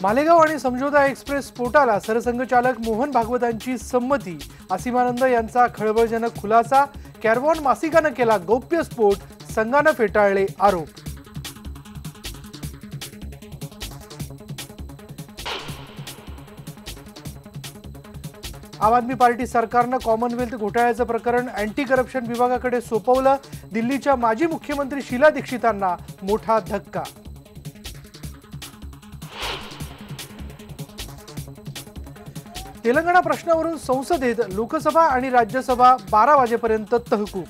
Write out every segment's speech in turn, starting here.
मालेगाव आणि समझोता एक्सप्रेस स्फोटाला सरसंघचालक मोहन भागवतांची संमती। असीमानंद यांचा खळबळजनक खुलासा। कॅरवॉन मासिकाने केला गौप्य स्फोट, संघाने फेटाळले आरोप। आम आदमी पार्टी सरकारने कॉमनवेल्थ घोटाळ्याचं प्रकरण अँटी करप्शन विभागाकडे सोपवलं। दिल्लीच्या माजी मुख्यमंत्री शीला दीक्षितांना मोठा धक्का। तेलंगणा प्रश्नावरून संसदेत लोकसभा आणि राज्यसभा 12 वाजेपर्यंत तहकूब।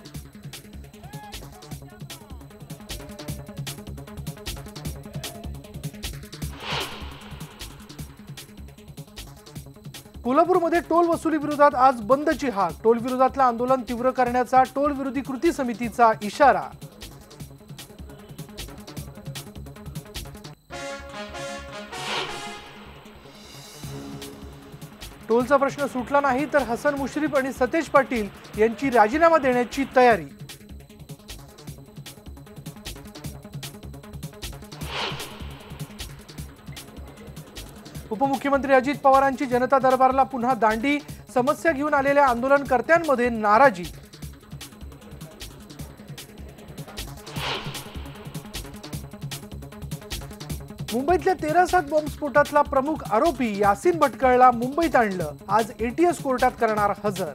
कोल्हापूरमध्ये टोल वसुली विरोधात आज बंदची हाक। टोल विरोधातलं आंदोलन तीव्र करण्याचा टोल विरोधी कृती समितीचा इशारा। टोलचा प्रश्न सुटला नाही तर हसन मुश्रीफ आणि सतेज पाटील यांची राजीनामा देण्याची तयारी। उपमुख्यमंत्री अजित पवारांची जनता दरबारला पुन्हा दांडी। समस्या घेऊन आलेल्या आंदोलनकर्त्यांमध्ये नाराजी। मुंबईतल्या 13/7 बॉम्बस्फोटातला प्रमुख आरोपी यासीन भटकळला मुंबईत आणलं। आज एटीएस कोर्टात करणार हजर।